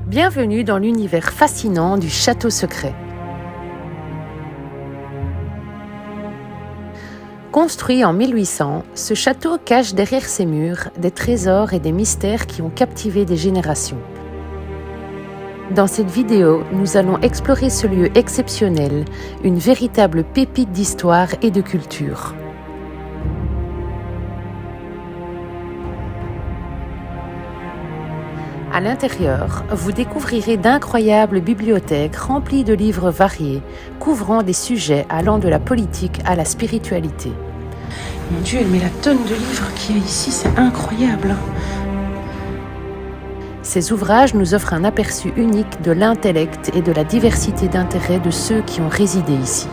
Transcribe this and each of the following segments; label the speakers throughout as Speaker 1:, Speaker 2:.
Speaker 1: Bienvenue dans l'univers fascinant du château secret. Construit en 1800, ce château cache derrière ses murs des trésors et des mystères qui ont captivé des générations. Dans cette vidéo, nous allons explorer ce lieu exceptionnel, une véritable pépite d'histoire et de culture. À l'intérieur, vous découvrirez d'incroyables bibliothèques remplies de livres variés, couvrant des sujets allant de la politique à la spiritualité.
Speaker 2: Mon Dieu, mais la tonne de livres qu'il y a ici, c'est incroyable.
Speaker 1: Ces ouvrages nous offrent un aperçu unique de l'intellect et de la diversité d'intérêts de ceux qui ont résidé ici.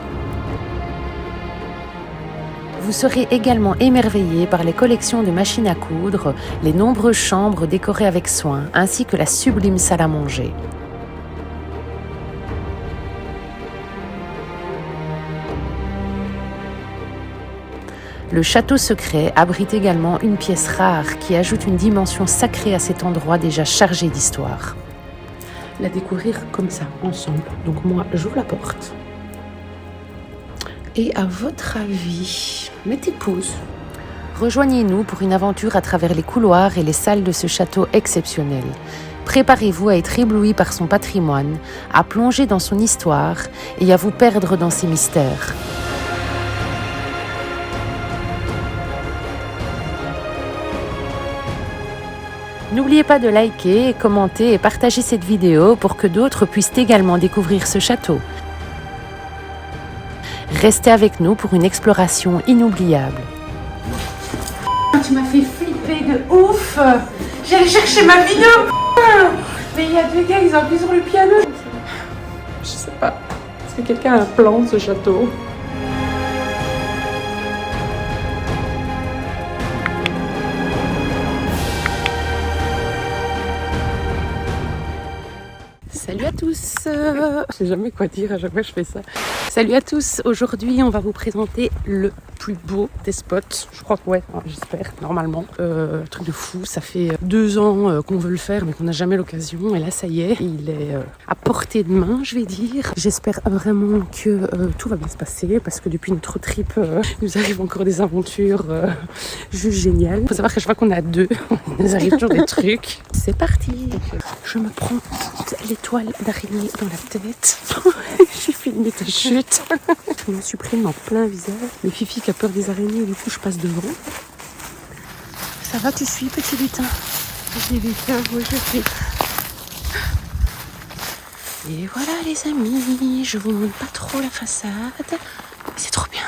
Speaker 1: Vous serez également émerveillé par les collections de machines à coudre, les nombreuses chambres décorées avec soin, ainsi que la sublime salle à manger. Le château secret abrite également une pièce rare qui ajoute une dimension sacrée à cet endroit déjà chargé d'histoire.
Speaker 2: La découvrir comme ça, ensemble. Donc moi, j'ouvre la porte. Et à votre avis, mettez pause.
Speaker 1: Rejoignez-nous pour une aventure à travers les couloirs et les salles de ce château exceptionnel. Préparez-vous à être ébloui par son patrimoine, à plonger dans son histoire et à vous perdre dans ses mystères. N'oubliez pas de liker, commenter et partager cette vidéo pour que d'autres puissent également découvrir ce château. Restez avec nous pour une exploration inoubliable.
Speaker 2: Tu m'as fait flipper de ouf. J'allais chercher ma vidéo. Mais il y a deux gars, ils ont appuyé sur le piano. Je sais pas. Est-ce que quelqu'un a un plan de ce château? Salut à tous. Je sais jamais quoi dire à chaque fois que je fais ça. Salut à tous. Aujourd'hui, on va vous présenter le plus beau des spots. Je crois que ouais, j'espère, normalement. Truc de fou. Ça fait 2 ans qu'on veut le faire, mais qu'on n'a jamais l'occasion. Et là, ça y est, il est à portée de main, je vais dire. J'espère vraiment que tout va bien se passer, parce que depuis notre trip, nous arrive encore des aventures juste géniales. Il faut savoir qu'à chaque fois qu'on est à 2, il nous arrive toujours des trucs. C'est parti. Je me prends l'étoile d'araignée dans la tête. J'ai filmé ta chute. Je me suis pris en plein visage. Le Fifi qui a peur des araignées, du coup je passe devant. Ça va, tu suis, petit lutin? Petit lutin, oui je suis. Et voilà les amis, je vous montre pas trop la façade. C'est trop bien.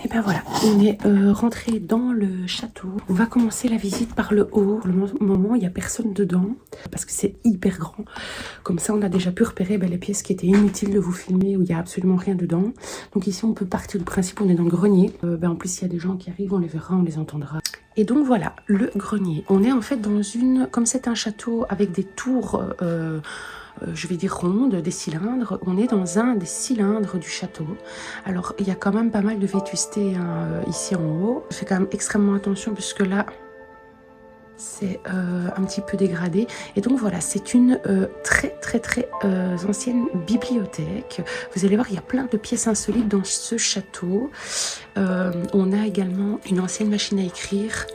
Speaker 2: Et ben voilà, on est rentré dans le château. On va commencer la visite par le haut. Pour le moment, il n'y a personne dedans parce que c'est hyper grand. Comme ça, on a déjà pu repérer les pièces qui étaient inutiles de vous filmer, où il n'y a absolument rien dedans. Donc ici, on peut partir du principe où on est dans le grenier. En plus, il y a des gens qui arrivent, on les verra, on les entendra. Et donc voilà, le grenier. On est en fait dans une... Comme c'est un château avec des tours... je vais dire ronde, des cylindres. On est dans un des cylindres du château. Alors, il y a quand même pas mal de vétusté ici en haut. Je fais quand même extrêmement attention puisque là, c'est un petit peu dégradé. Et donc voilà, c'est une très ancienne bibliothèque. Vous allez voir, il y a plein de pièces insolites dans ce château. On a également une ancienne machine à écrire.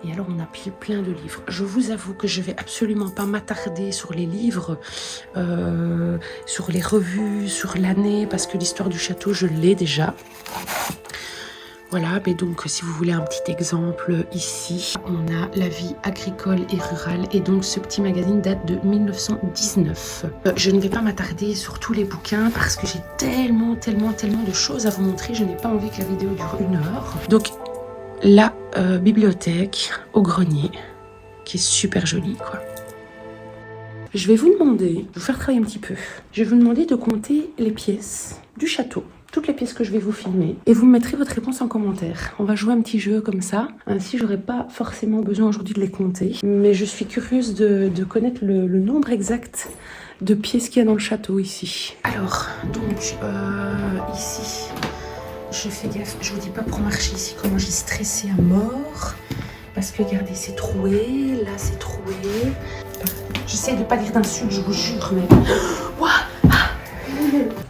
Speaker 2: Et alors on a plein de livres. Je vous avoue que je vais absolument pas m'attarder sur les livres, sur les revues, sur l'année, parce que l'histoire du château, je l'ai déjà. Voilà, mais donc si vous voulez un petit exemple, ici, on a la vie agricole et rurale. Et donc ce petit magazine date de 1919. Je ne vais pas m'attarder sur tous les bouquins parce que j'ai tellement de choses à vous montrer. Je n'ai pas envie que la vidéo dure 1 heure. Donc la bibliothèque au grenier qui est super jolie quoi. Je vais vous demander, je vais vous faire travailler un petit peu. Je vais vous demander de compter les pièces du château, toutes les pièces que je vais vous filmer, et vous me mettrez votre réponse en commentaire. On va jouer un petit jeu comme ça, ainsi j'aurai pas forcément besoin aujourd'hui de les compter, mais je suis curieuse de connaître le nombre exact de pièces qu'il y a dans le château ici. Alors donc ici je fais gaffe, je vous dis pas pour marcher ici comment j'ai stressé à mort. Parce que regardez, c'est troué, là c'est troué. J'essaie de pas dire d'insultes, je vous jure, mais...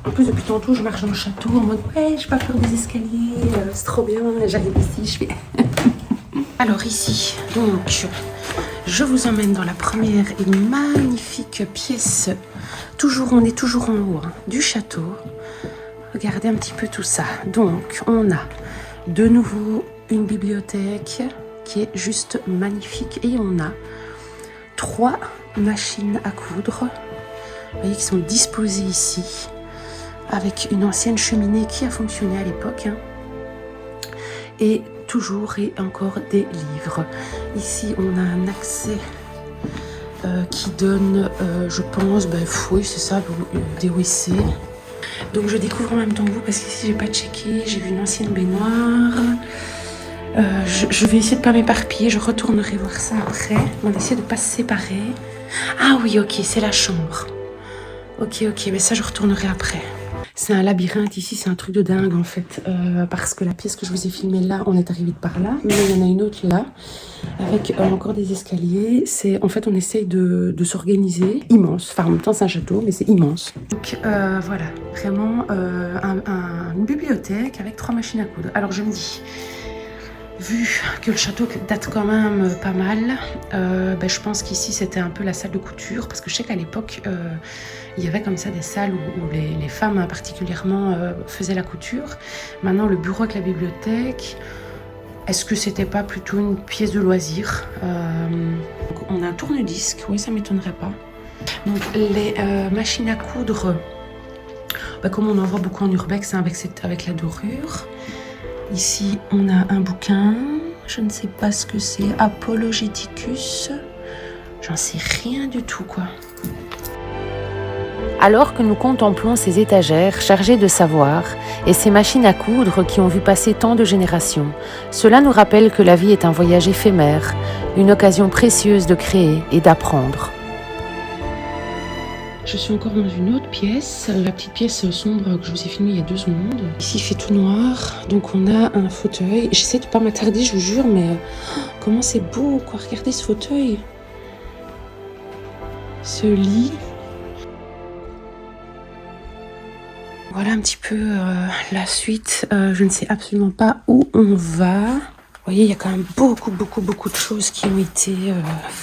Speaker 2: En plus, depuis tantôt, je marche dans le château en mode ouais, j'ai pas peur des escaliers, c'est trop bien. J'arrive ici, je fais. Alors, ici, donc, je vous emmène dans la première et magnifique pièce. On est toujours en haut hein, du château. Regardez un petit peu tout ça. Donc, on a de nouveau une bibliothèque qui est juste magnifique et on a 3 machines à coudre. Vous voyez, qui sont disposées ici. Avec une ancienne cheminée qui a fonctionné à l'époque. Hein. Et toujours et encore des livres. Ici, on a un accès qui donne, je pense, oui, c'est ça, des WC. Donc, je découvre en même temps que vous parce qu'ici, j'ai pas checké. J'ai vu une ancienne baignoire. Je vais essayer de pas m'éparpiller. Je retournerai voir ça après. On va essayer de pas se séparer. Ah oui, ok, c'est la chambre. Ok, mais ça, je retournerai après. C'est un labyrinthe ici, c'est un truc de dingue en fait, parce que la pièce que je vous ai filmée là, on est arrivé par là, mais il y en a une autre là, avec encore des escaliers. C'est en fait, on essaye de s'organiser, immense. Enfin, en même temps, c'est un château, mais c'est immense. Donc voilà, vraiment une bibliothèque avec 3 machines à coudre. Alors je me dis, vu que le château date quand même pas mal, je pense qu'ici c'était un peu la salle de couture, parce que je sais qu'à l'époque il y avait comme ça des salles où les femmes particulièrement faisaient la couture. Maintenant le bureau avec la bibliothèque, est-ce que c'était pas plutôt une pièce de loisir? On a un tourne-disque, oui ça m'étonnerait pas. Donc les machines à coudre, comme on en voit beaucoup en urbex, hein, avec la dorure. Ici, on a un bouquin, je ne sais pas ce que c'est, Apologeticus, j'en sais rien du tout quoi.
Speaker 1: Alors que nous contemplons ces étagères chargées de savoir et ces machines à coudre qui ont vu passer tant de générations, cela nous rappelle que la vie est un voyage éphémère, une occasion précieuse de créer et d'apprendre.
Speaker 2: Je suis encore dans une autre pièce, la petite pièce sombre que je vous ai filmée il y a 2 secondes. Ici il fait tout noir, donc on a un fauteuil. J'essaie de pas m'attarder, je vous jure, mais comment c'est beau quoi, regardez ce fauteuil. Ce lit. Voilà un petit peu la suite, je ne sais absolument pas où on va. Vous voyez, il y a quand même beaucoup de choses qui ont été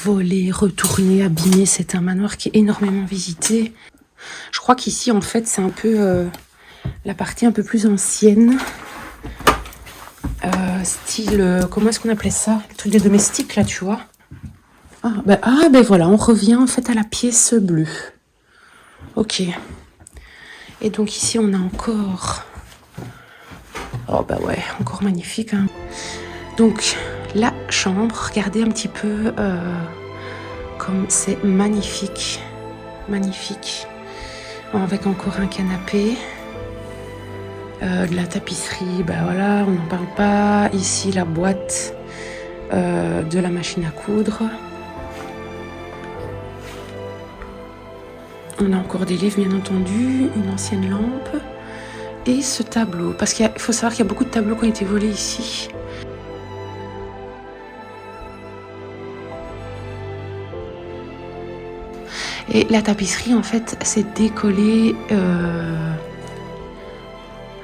Speaker 2: volées, retournées, abîmées. C'est un manoir qui est énormément visité. Je crois qu'ici, en fait, c'est un peu la partie un peu plus ancienne. Style, comment est-ce qu'on appelait ça? Le truc des domestiques, là, tu vois. Voilà, on revient en fait à la pièce bleue. Ok. Et donc ici, on a encore... encore magnifique, hein. Donc, la chambre, regardez un petit peu comme c'est magnifique. Magnifique. Avec encore un canapé. De la tapisserie, voilà, on n'en parle pas. Ici, la boîte de la machine à coudre. On a encore des livres, bien entendu. Une ancienne lampe. Et ce tableau. Parce qu'il faut savoir qu'il y a beaucoup de tableaux qui ont été volés ici. Et la tapisserie, en fait, s'est décollée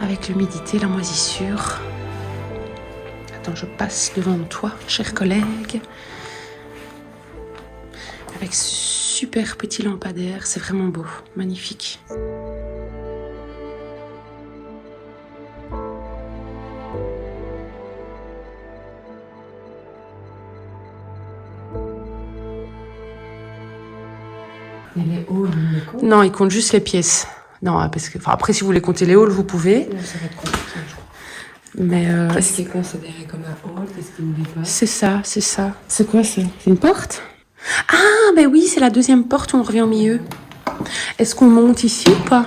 Speaker 2: avec l'humidité, la moisissure. Attends, je passe devant toi, chers collègues. Avec super petit lampadaire, c'est vraiment beau, magnifique.
Speaker 3: Et les halls, ils les comptent?
Speaker 2: Non, ils comptent juste les pièces. Non, parce que, après, si vous voulez compter les halls, vous pouvez.
Speaker 3: Non, ça va être compliqué, je crois.
Speaker 2: Mais
Speaker 3: Qu'est-ce qui est considéré comme un hall? Qu'est-ce qui ne l'est pas?
Speaker 2: c'est ça. C'est quoi ça? C'est une porte? Ah, oui, c'est la deuxième porte où on revient au milieu. Est-ce qu'on monte ici ou pas?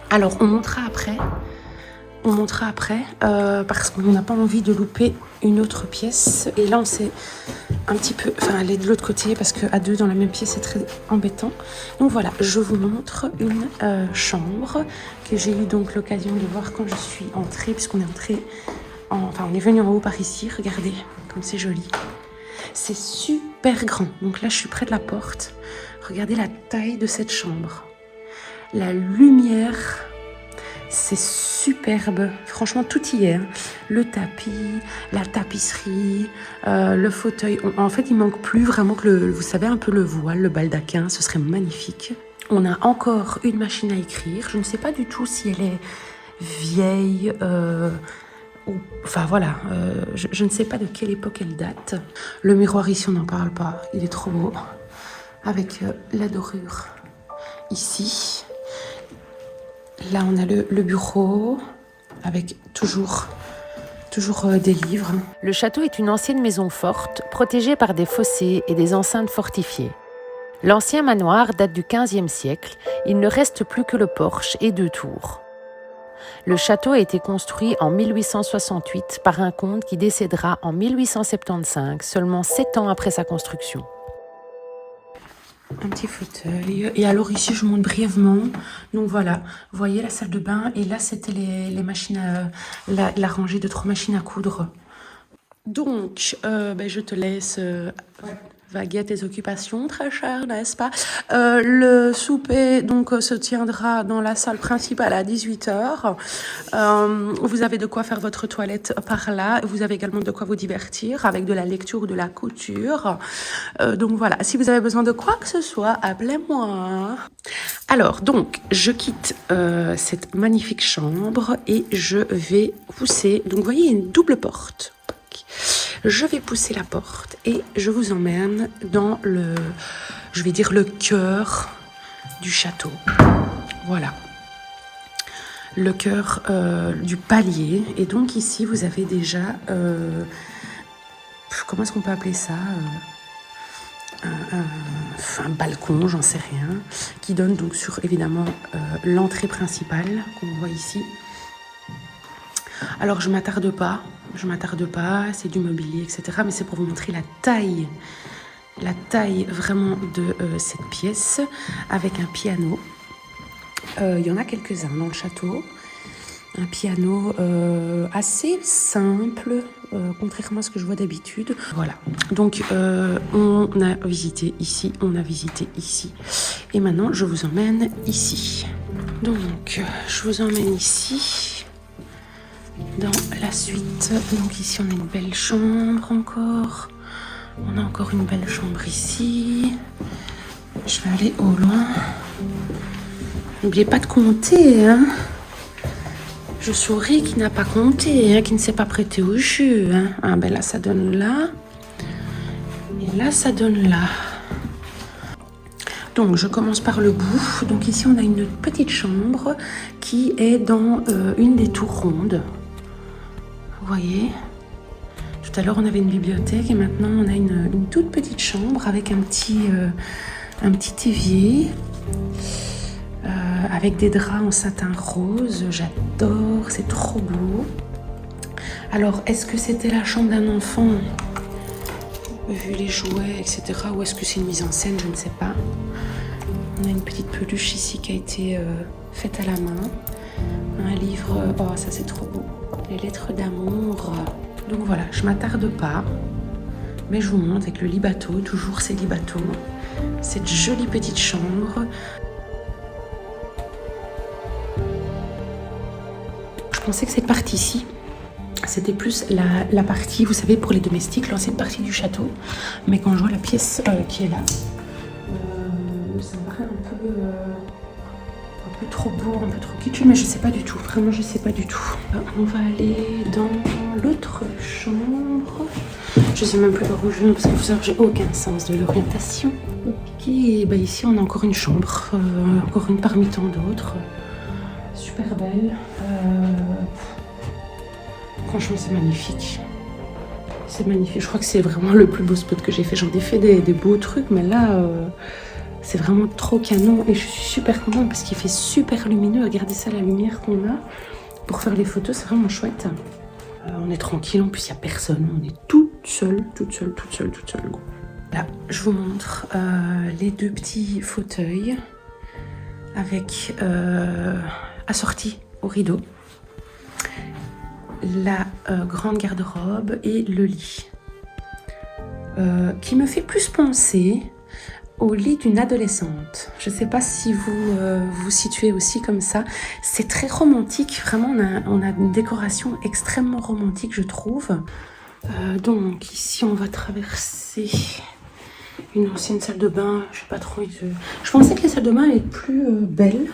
Speaker 2: Alors, on montera après. Parce qu'on n'a pas envie de louper une autre pièce. Et là, on s'est un petit peu, enfin elle est de l'autre côté parce qu'à deux dans la même pièce c'est très embêtant. Donc voilà, je vous montre une chambre que j'ai eu donc l'occasion de voir quand je suis entrée, puisqu'on est entré, enfin on est venu en haut par ici, regardez comme c'est joli. C'est super grand, donc là je suis près de la porte. Regardez la taille de cette chambre. La lumière, c'est superbe. Franchement, tout y est. Hein. Le tapis, la tapisserie, le fauteuil. En fait, il manque plus vraiment que vous savez, un peu le voile, le baldaquin. Ce serait magnifique. On a encore une machine à écrire. Je ne sais pas du tout si elle est vieille. Enfin voilà, je ne sais pas de quelle époque elle date. Le miroir ici, on n'en parle pas. Il est trop beau. Avec la dorure ici. Là, on a le bureau avec toujours des livres.
Speaker 1: Le château est une ancienne maison forte, protégée par des fossés et des enceintes fortifiées. L'ancien manoir date du XVe siècle. Il ne reste plus que le porche et 2 tours. Le château a été construit en 1868 par un comte qui décédera en 1875, seulement 7 ans après sa construction.
Speaker 2: Un petit fauteuil. Et alors ici, je montre brièvement. Donc voilà, vous voyez la salle de bain. Et là, c'était les machines la rangée de 3 machines à coudre. Donc, je te laisse vaguer tes occupations, très chère, n'est-ce pas? Le souper donc se tiendra dans la salle principale à 18h. Vous avez de quoi faire votre toilette par là. Vous avez également de quoi vous divertir avec de la lecture ou de la couture. Donc voilà, si vous avez besoin de quoi que ce soit, appelez-moi. Alors, donc, je quitte cette magnifique chambre et je vais pousser. Donc, vous voyez, il y a une double porte. Je vais pousser la porte et je vous emmène dans je vais dire le cœur du château. Voilà. Le cœur du palier. Et donc ici, vous avez déjà, comment est-ce qu'on peut appeler ça, un balcon, j'en sais rien, qui donne donc sur évidemment l'entrée principale qu'on voit ici. Alors je m'attarde pas, c'est du mobilier, etc. Mais c'est pour vous montrer la taille vraiment de cette pièce, avec un piano. Il y en a quelques-uns dans le château. Un piano assez simple, contrairement à ce que je vois d'habitude. Voilà, donc on a visité ici, et maintenant je vous emmène ici. Donc je vous emmène ici. Dans la suite, donc ici on a une belle chambre encore. On a encore une belle chambre ici. Je vais aller au loin. N'oubliez pas de compter, hein. Je souris qui n'a pas compté, hein, qui ne s'est pas prêté au jeu. Hein. Ah ben là ça donne là. Et là ça donne là. Donc je commence par le bout. Donc ici on a une petite chambre qui est dans une des tours rondes. Vous voyez, tout à l'heure on avait une bibliothèque et maintenant on a une toute petite chambre avec un petit évier avec des draps en satin rose. J'adore, c'est trop beau. Alors, est-ce que c'était la chambre d'un enfant, vu les jouets, etc. ou est-ce que c'est une mise en scène, je ne sais pas. On a une petite peluche ici qui a été faite à la main. Un livre, oh ça c'est trop beau. Les lettres d'amour. Donc voilà, je m'attarde pas, mais je vous montre avec le lit bateau, toujours ces lits bateaux, cette jolie petite chambre. Je pensais que cette partie-ci, c'était plus la partie, vous savez, pour les domestiques, l'ancienne partie du château. Mais quand je vois la pièce qui est là, ça me paraît un peu trop beau, un peu trop kitsch, mais je sais pas du tout, vraiment je sais pas du tout. On va aller dans l'autre chambre. Je sais même plus par où je vais parce que vous savez, j'ai aucun sens de l'orientation. Ok, bah ici on a encore une chambre, encore une parmi tant d'autres. Super belle. Franchement c'est magnifique. C'est magnifique, je crois que c'est vraiment le plus beau spot que j'ai fait. J'en ai fait des beaux trucs, mais là... c'est vraiment trop canon et je suis super contente parce qu'il fait super lumineux. Regardez ça, la lumière qu'on a pour faire les photos, c'est vraiment chouette. On est tranquille, en plus il n'y a personne, on est toute seule. Là, je vous montre les deux petits fauteuils avec assortis au rideau, la grande garde-robe et le lit, qui me fait plus penser au lit d'une adolescente. Je ne sais pas si vous vous situez aussi comme ça. C'est très romantique, vraiment on a une décoration extrêmement romantique, je trouve. Donc ici on va traverser une ancienne salle de bain. Je sais pas trop. Je pensais que les salles de bain allaient être plus belles.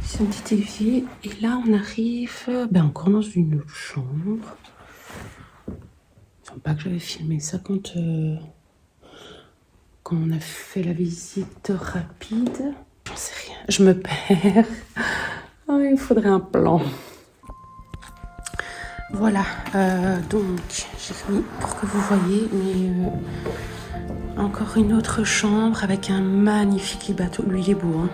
Speaker 2: C'est un petit évier. Et là on arrive encore dans une autre chambre. Enfin, pas que j'avais filmé ça quand on a fait la visite rapide. J'en sais rien. Je me perds. Oh, il faudrait un plan. Voilà, donc j'ai remis pour que vous voyez, mais encore une autre chambre avec un magnifique lit bateau. Lui, il est beau, hein.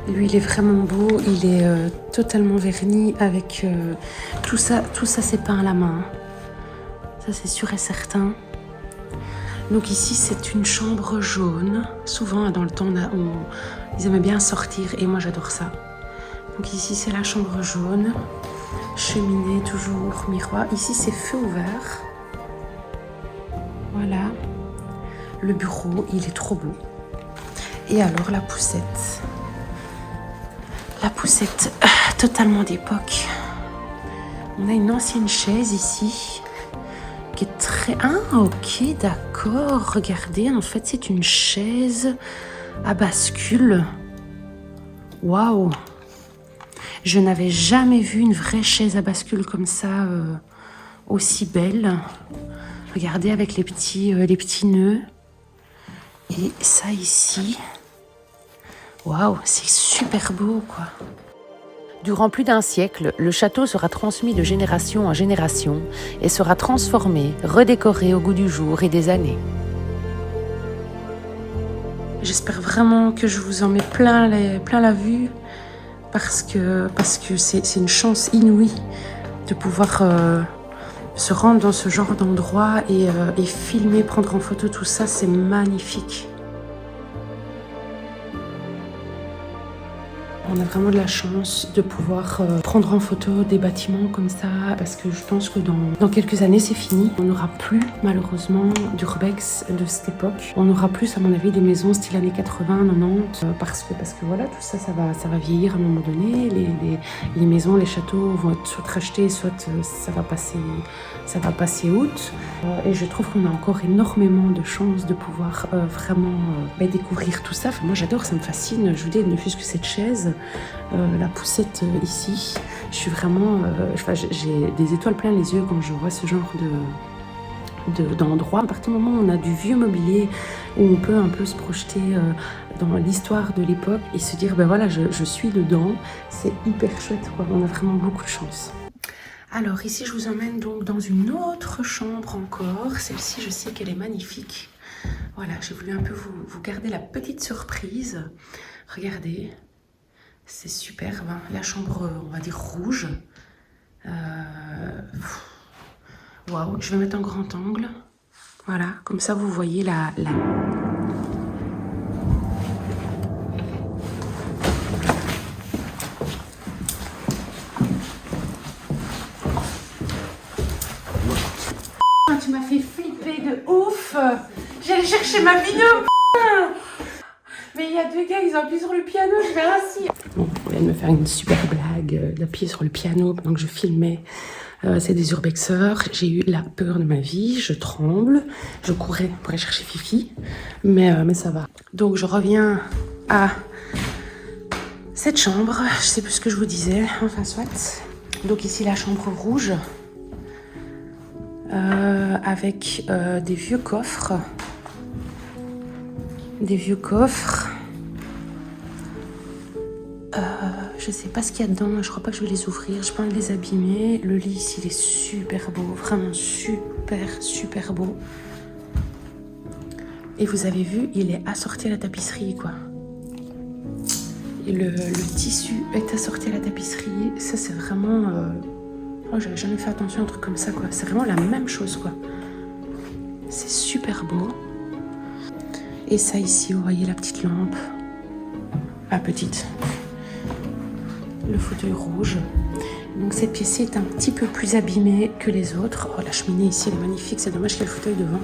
Speaker 2: Lui, il est vraiment beau. Il est totalement verni avec tout ça c'est peint à la main. Ça, c'est sûr et certain. Donc ici, c'est une chambre jaune. Souvent, dans le temps, ils aimaient bien sortir et moi, j'adore ça. Donc ici, c'est la chambre jaune. Cheminée, toujours miroir. Ici, c'est feu ouvert. Voilà. Le bureau, il est trop beau. Et alors, la poussette. La poussette, totalement d'époque. On a une ancienne chaise ici. Qui est très... Ah, ok, d'accord. Regardez, en fait, c'est une chaise à bascule. Waouh! Je n'avais jamais vu une vraie chaise à bascule comme ça, aussi belle. Regardez avec les petits nœuds. Et ça ici. Waouh, c'est super beau, quoi.
Speaker 1: Durant plus d'un siècle, le château sera transmis de génération en génération et sera transformé, redécoré au goût du jour et des années.
Speaker 2: J'espère vraiment que je vous en mets plein la vue. Parce que c'est une chance inouïe de pouvoir se rendre dans ce genre d'endroit et filmer, prendre en photo tout ça, c'est magnifique. On a vraiment de la chance de pouvoir prendre en photo des bâtiments comme ça, parce que je pense que dans quelques années, c'est fini. On n'aura plus, malheureusement, d'urbex de cette époque. On n'aura plus, à mon avis, des maisons style années 80, 90, parce que voilà, tout ça, ça va vieillir à un moment donné. Les maisons, les châteaux vont être soit rachetés, soit ça va passer out. Et je trouve qu'on a encore énormément de chances de pouvoir vraiment découvrir tout ça. Enfin, moi, j'adore, ça me fascine. Je vous dis, ne fût-ce que cette chaise, la poussette ici, je suis vraiment... j'ai des étoiles plein les yeux quand je vois ce genre d'endroit. À partir du moment où on a du vieux mobilier, où on peut un peu se projeter dans l'histoire de l'époque et se dire, ben voilà, je suis dedans, c'est hyper chouette, quoi. On a vraiment beaucoup de chance. Alors ici, je vous emmène donc dans une autre chambre encore. Celle-ci, je sais qu'elle est magnifique. Voilà, j'ai voulu un peu vous garder la petite surprise. Regardez. C'est superbe, hein. La chambre, on va dire rouge. Waouh, je vais mettre un grand angle. Voilà, comme ça vous voyez la... Tu m'as fait flipper de ouf. J'allais chercher ma vidéo. Mais il y a deux gars, ils ont appuyé sur le piano, je vais assis. Bon, on vient de me faire une super blague d'appuyer sur le piano pendant que je filmais. C'est des urbexeurs. J'ai eu la peur de ma vie, je tremble. Je courais pour aller chercher Fifi, mais ça va. Donc je reviens à cette chambre. Je sais plus ce que je vous disais, enfin soit. Donc ici la chambre rouge. Avec des vieux coffres. Je sais pas ce qu'il y a dedans, je crois pas que je vais les ouvrir, je peux pas les abîmer. Le lit ici, il est super beau, vraiment super beau. Et vous avez vu, il est assorti à la tapisserie, quoi. Et le tissu est assorti à la tapisserie, ça c'est vraiment... Oh, j'avais jamais fait attention à un truc comme ça, quoi. C'est vraiment la même chose, quoi. C'est super beau. Et ça ici, vous voyez la petite lampe. Ah, petite. Le fauteuil rouge. Donc cette pièce-ci est un petit peu plus abîmée que les autres. Oh, la cheminée ici, elle est magnifique. C'est dommage qu'il y ait le fauteuil devant.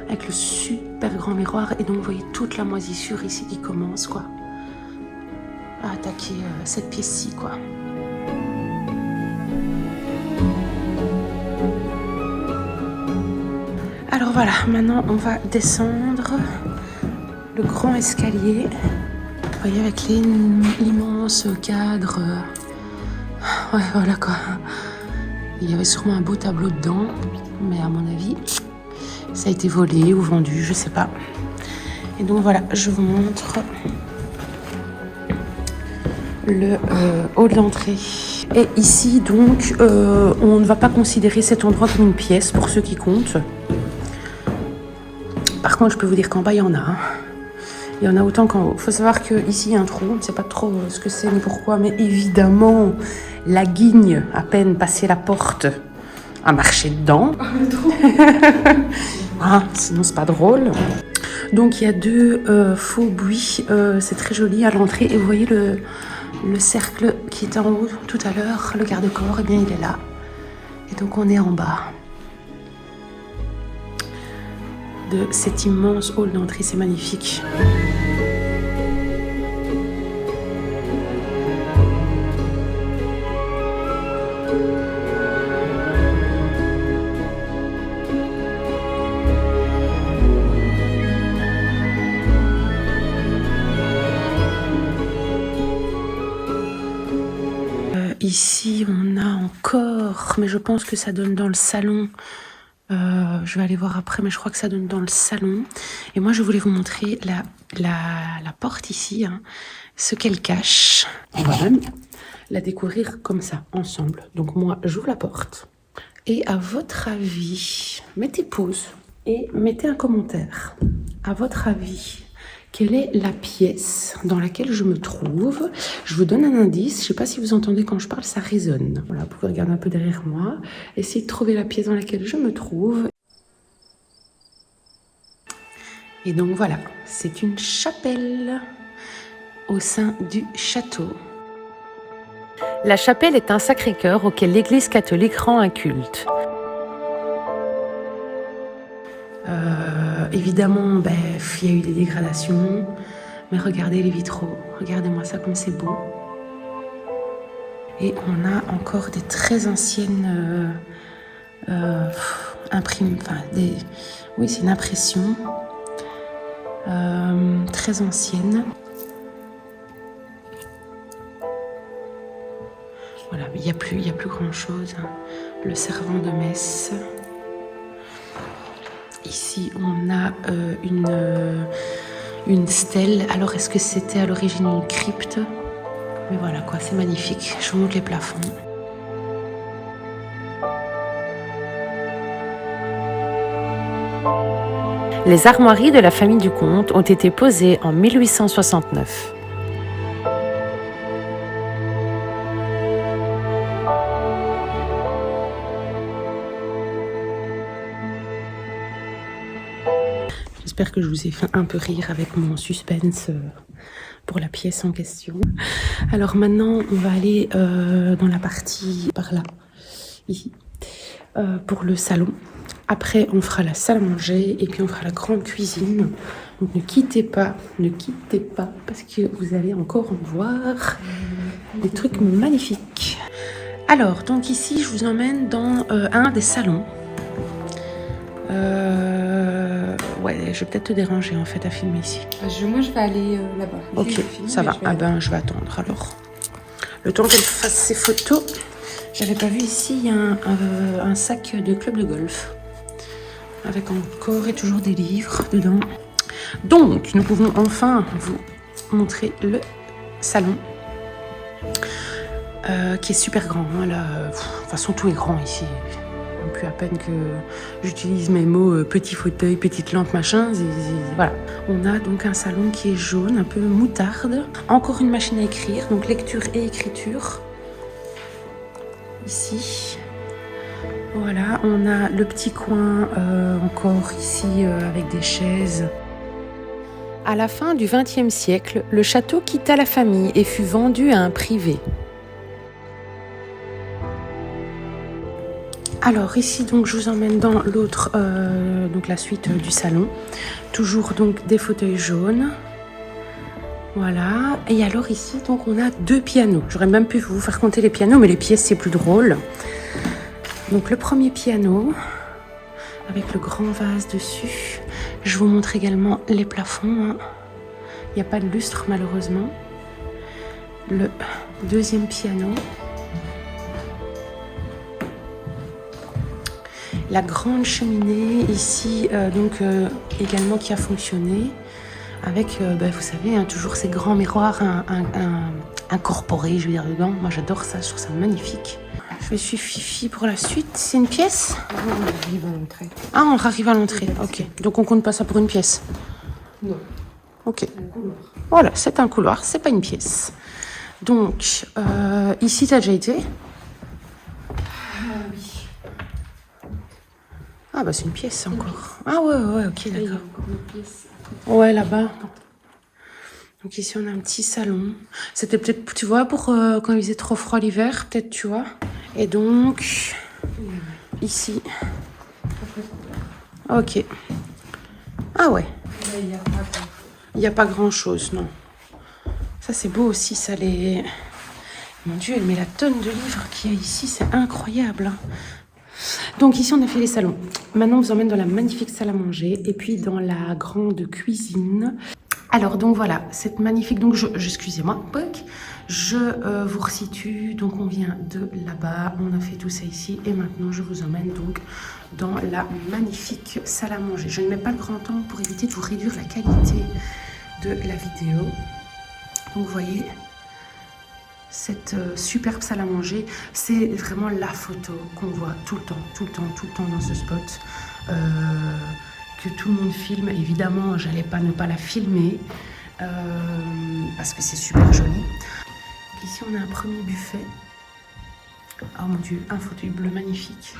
Speaker 2: Avec le super grand miroir. Et donc, vous voyez toute la moisissure ici qui commence, quoi. À attaquer cette pièce-ci, quoi. Alors voilà, maintenant on va descendre le grand escalier. Vous voyez, avec l'immense cadre. Ouais, voilà quoi. Il y avait sûrement un beau tableau dedans, mais à mon avis, ça a été volé ou vendu, je sais pas. Et donc voilà, je vous montre le hall d'entrée. Et ici, donc, on ne va pas considérer cet endroit comme une pièce pour ceux qui comptent. Par contre, je peux vous dire qu'en bas, il y en a. Hein. Il y en a autant qu'en haut. Il faut savoir qu'ici, il y a un trou. On ne sait pas trop ce que c'est ni pourquoi, mais évidemment, la guigne, à peine passé la porte, a marché dedans. Ah, sinon, c'est pas drôle. Donc, il y a deux faux buis. C'est très joli à l'entrée. Et vous voyez le cercle qui était en haut tout à l'heure, le garde-corps, eh bien, il est là. Et donc, on est en bas de cet immense hall d'entrée. C'est magnifique. Ici, on a encore, mais je pense que ça donne dans le salon. Je vais aller voir après, mais je crois que ça donne dans le salon. Et moi, je voulais vous montrer la porte ici, hein, ce qu'elle cache. On va même la découvrir comme ça, ensemble. Donc moi, j'ouvre la porte. Et à votre avis, mettez pause et mettez un commentaire. À votre avis, quelle est la pièce dans laquelle je me trouve? Je vous donne un indice. Je ne sais pas si vous entendez quand je parle, ça résonne. Voilà, vous pouvez regarder un peu derrière moi. Essayez de trouver la pièce dans laquelle je me trouve. Et donc voilà, c'est une chapelle au sein du château.
Speaker 1: La chapelle est un Sacré-Cœur auquel l'Église catholique rend un culte.
Speaker 2: Évidemment, il y a eu des dégradations, mais regardez les vitraux, regardez-moi ça comme c'est beau. Et on a encore des très anciennes oui, c'est une impression très ancienne. Voilà, il n'y a plus grand-chose. Hein. Le servant de messe. Ici, on a une stèle. Alors, est-ce que c'était à l'origine une crypte? Mais voilà, quoi, c'est magnifique. Je vous montre les plafonds.
Speaker 1: Les armoiries de la famille du comte ont été posées en 1869.
Speaker 2: J'espère que je vous ai fait un peu rire avec mon suspense pour la pièce en question. Alors maintenant, on va aller dans la partie par là, ici, pour le salon. Après, on fera la salle à manger et puis on fera la grande cuisine. Donc ne quittez pas, parce que vous allez encore en voir des trucs magnifiques. Alors, donc ici, je vous emmène dans un des salons. Ouais, je vais peut-être te déranger en fait à filmer ici.
Speaker 3: Moi, je vais aller là-bas.
Speaker 2: Ok, ça va. Je vais attendre alors. Le temps qu'elle fasse ses photos. J'avais pas vu ici, il y a un sac de club de golf. Avec encore et toujours des livres dedans. Donc, nous pouvons enfin vous montrer le salon. Qui est super grand. Hein, là, de toute façon, tout est grand ici. Plus à peine que j'utilise mes mots petit fauteuil, petite lampe, machin. Voilà. On a donc un salon qui est jaune, un peu moutarde. Encore une machine à écrire, donc lecture et écriture. Ici. Voilà, on a le petit coin encore ici avec des chaises.
Speaker 1: À la fin du XXe siècle, le château quitta la famille et fut vendu à un privé.
Speaker 2: Alors ici donc je vous emmène dans l'autre, donc la suite du salon. Toujours donc des fauteuils jaunes. Voilà. Et alors ici donc on a 2 pianos. J'aurais même pu vous faire compter les pianos, mais les pièces c'est plus drôle. Donc le premier piano avec le grand vase dessus. Je vous montre également les plafonds. Hein. Il n'y a pas de lustre malheureusement. Le deuxième piano. La grande cheminée ici, également qui a fonctionné avec, vous savez, hein, toujours ces grands miroirs incorporés, je veux dire, dedans. Moi, j'adore ça, je trouve ça magnifique. Je suis Fifi pour la suite. C'est une pièce?
Speaker 3: On arrive à l'entrée.
Speaker 2: Ah, on arrive à l'entrée, ok. Donc, on compte pas ça pour une pièce?
Speaker 3: Non.
Speaker 2: Ok. Voilà, c'est un couloir, c'est pas une pièce. Donc, ici, tu as déjà été?
Speaker 3: Oui.
Speaker 2: Ah, bah, c'est une pièce encore. Ah, ouais, ok,
Speaker 3: Là, il y a
Speaker 2: d'accord.
Speaker 3: encore une pièce.
Speaker 2: Ouais, là-bas. Donc ici, on a un petit salon. C'était peut-être, tu vois, pour quand il faisait trop froid l'hiver, peut-être, tu vois. Et donc, ici. Ok. Ah ouais.
Speaker 3: Là, il n'y a pas grand-chose.
Speaker 2: Il n'y a pas grand-chose, non. Ça, c'est beau aussi, ça, les... Mon Dieu, mais la tonne de livres qu'il y a ici, c'est incroyable. Hein. Donc ici, on a fait les salons. Maintenant, on vous emmène dans la magnifique salle à manger et puis dans la grande cuisine. Alors, donc voilà, cette magnifique... Donc, excusez-moi, je vous resitue. Donc, on vient de là-bas. On a fait tout ça ici. Et maintenant, je vous emmène donc dans la magnifique salle à manger. Je ne mets pas le grand temps pour éviter de vous réduire la qualité de la vidéo. Donc, vous voyez... Cette superbe salle à manger, c'est vraiment la photo qu'on voit tout le temps dans ce spot, que tout le monde filme. Évidemment, j'allais pas ne pas la filmer parce que c'est super joli. Donc ici, on a un premier buffet. Oh mon Dieu, un fauteuil bleu magnifique,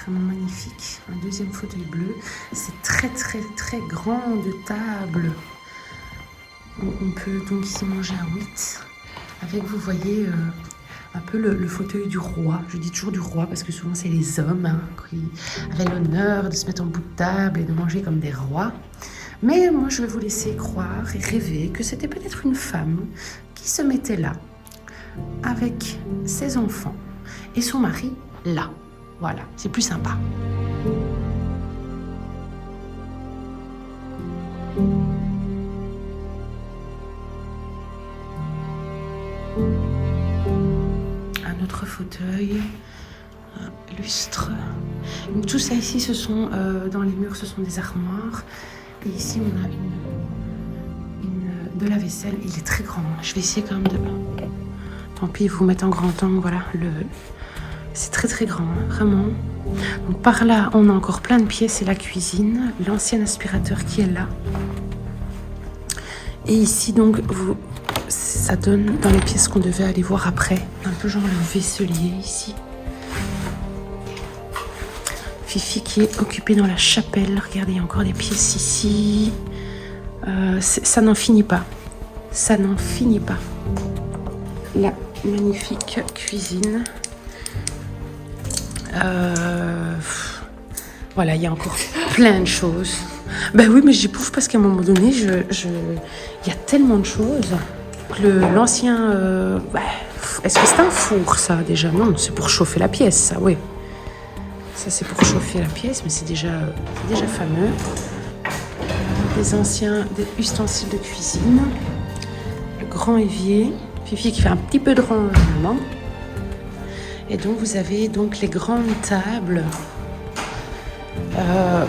Speaker 2: vraiment magnifique. Un deuxième fauteuil bleu. C'est très grande table. On peut donc ici manger à 8. Avec, vous voyez, un peu le fauteuil du roi. Je dis toujours du roi parce que souvent c'est les hommes hein, qui avaient l'honneur de se mettre en bout de table et de manger comme des rois. Mais moi, je vais vous laisser croire et rêver que c'était peut-être une femme qui se mettait là, avec ses enfants et son mari là. Voilà, c'est plus sympa. Un autre fauteuil, un lustre. Donc tout ça ici, ce sont dans les murs, ce sont des armoires. Et ici, on a de la vaisselle. Il est très grand. Je vais essayer quand même de... Tant pis, vous mettre en grand angle. Voilà, c'est très grand, hein, vraiment. Donc par là, on a encore plein de pièces. C'est la cuisine, l'ancien aspirateur qui est là. Et ici, donc, ça donne dans les pièces qu'on devait aller voir après. Un peu genre le vaisselier ici. Fifi qui est occupée dans la chapelle. Regardez, il y a encore des pièces ici. Ça n'en finit pas. Ça n'en finit pas. La magnifique cuisine. Voilà, il y a encore plein de choses. Ben oui, mais j'éprouve parce qu'à un moment donné, il y a tellement de choses. L'ancien... est-ce que c'est un four, ça, déjà? Non, c'est pour chauffer la pièce, ça, oui. Ça, c'est pour chauffer la pièce, mais c'est déjà fameux. Des anciens ustensiles de cuisine. Le grand évier. Fifi qui fait un petit peu de rangement. Et donc, vous avez donc les grandes tables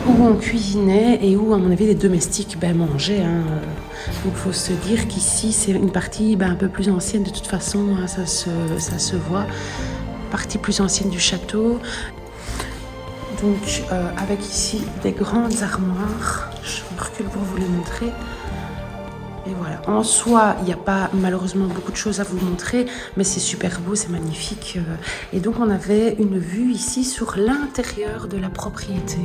Speaker 2: où on cuisinait et où, à mon avis, les domestiques mangeaient. Hein. Donc, il faut se dire qu'ici, c'est une partie un peu plus ancienne. De toute façon, hein, ça se voit. Partie plus ancienne du château. Donc, avec ici des grandes armoires. Je recule pour vous les montrer. Et voilà, en soi, il n'y a pas malheureusement beaucoup de choses à vous montrer, mais c'est super beau, c'est magnifique. Et donc on avait une vue ici sur l'intérieur de la propriété.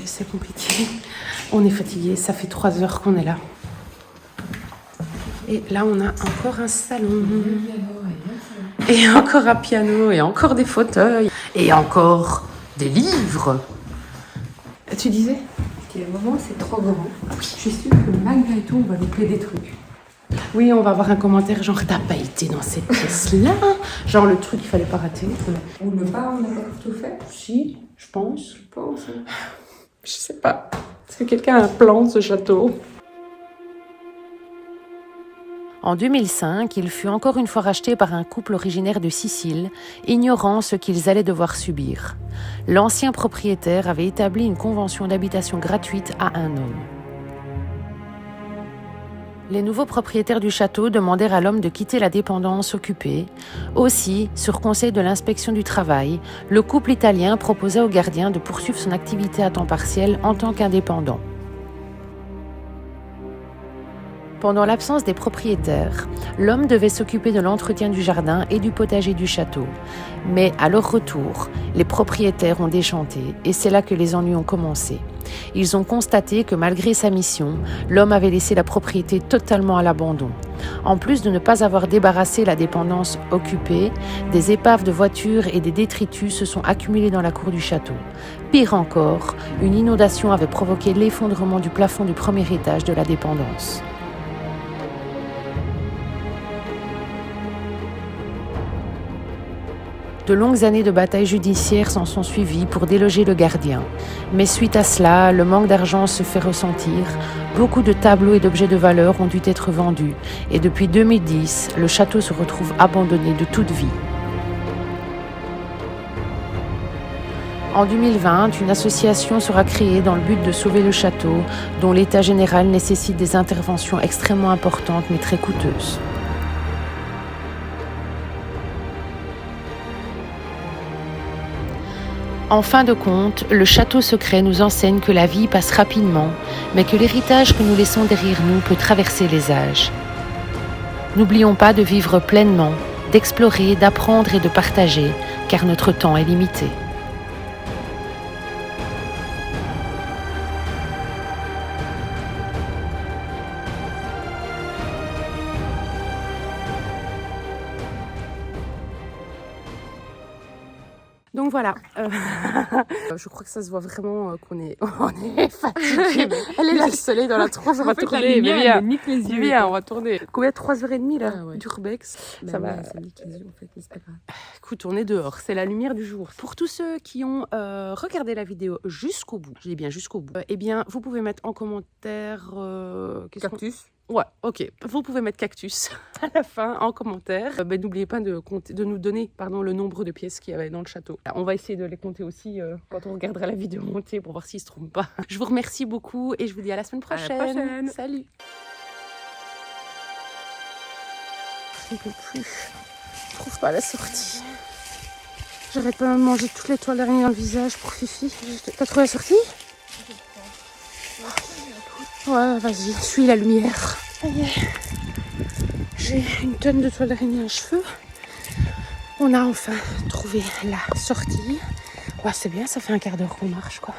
Speaker 2: C'est compliqué, on est fatigué, ça fait 3 heures qu'on est là. Et là on a encore un salon. Et encore un piano, et encore des fauteuils, et encore des livres. Tu disais?
Speaker 3: À un moment, c'est trop grand. Je suis sûre que malgré tout, on va louper des trucs.
Speaker 2: Oui, on va avoir un commentaire genre t'as pas été dans cette pièce-là. Genre le truc qu'il fallait pas rater.
Speaker 3: Ou le pas, on n'a pas tout fait.
Speaker 2: Si, je pense.
Speaker 3: Je pense.
Speaker 2: Je sais pas. Est-ce que quelqu'un a un plan de ce château? En 2005, il fut encore une fois racheté par un couple originaire de Sicile, ignorant ce qu'ils allaient devoir subir. L'ancien propriétaire avait établi une convention d'habitation gratuite à un homme. Les nouveaux propriétaires du château demandèrent à l'homme de quitter la dépendance occupée. Aussi, sur conseil de l'inspection du travail, le couple italien proposa au gardien de poursuivre son activité à temps partiel en tant qu'indépendant. Pendant l'absence des propriétaires, l'homme devait s'occuper de l'entretien du jardin et du potager du château. Mais à leur retour, les propriétaires ont déchanté et c'est là que les ennuis ont commencé. Ils ont constaté que malgré sa mission, l'homme avait laissé la propriété totalement à l'abandon. En plus de ne pas avoir débarrassé la dépendance occupée, des épaves de voitures et des détritus se sont accumulés dans la cour du château. Pire encore, une inondation avait provoqué l'effondrement du plafond du premier étage de la dépendance. De longues années de batailles judiciaires s'en sont suivies pour déloger le gardien. Mais suite à cela, le manque d'argent se fait ressentir. Beaucoup de tableaux et d'objets de valeur ont dû être vendus. Et depuis 2010, le château se retrouve abandonné de toute vie. En 2020, une association sera créée dans le but de sauver le château, dont l'état général nécessite des interventions extrêmement importantes mais très coûteuses. En fin de compte, le château secret nous enseigne que la vie passe rapidement, mais que l'héritage que nous laissons derrière nous peut traverser les âges. N'oublions pas de vivre pleinement, d'explorer, d'apprendre et de partager, car notre temps est limité. Donc voilà, je crois que ça se voit vraiment qu'on est, fatigué. Elle est là, le soleil dans la tronche, on va tourner.
Speaker 3: Elle nique les yeux.
Speaker 2: Viens, on va tourner. Combien? 3h30 là,
Speaker 3: Ah ouais.
Speaker 2: d'urbex.
Speaker 3: Bah
Speaker 2: Ça
Speaker 3: ouais,
Speaker 2: va.
Speaker 3: ça nique les yeux en fait, mais c'est pas grave.
Speaker 2: Écoute, on est dehors, c'est la lumière du jour. Pour tous ceux qui ont regardé la vidéo jusqu'au bout, je dis bien jusqu'au bout, eh bien, vous pouvez mettre en commentaire...
Speaker 3: Cactus.
Speaker 2: Ouais, ok. Vous pouvez mettre cactus à la fin en commentaire. N'oubliez pas de nous donner le nombre de pièces qu'il y avait dans le château. On va essayer de les compter aussi quand on regardera la vidéo montée pour voir s'ils se trompent pas. Je vous remercie beaucoup et je vous dis à la semaine prochaine.
Speaker 3: À la prochaine.
Speaker 2: Salut. Je ne peux plus. Je trouve pas la sortie. J'arrête pas de manger toutes les toiles d'araignée dans le visage pour Fifi. T'as trouvé la sortie? Ouais, vas-y, suis la lumière. Ça y est. J'ai une tonne de toiles d'araignée à cheveux. On a enfin trouvé la sortie. Ouais, c'est bien, ça fait un quart d'heure qu'on marche, quoi.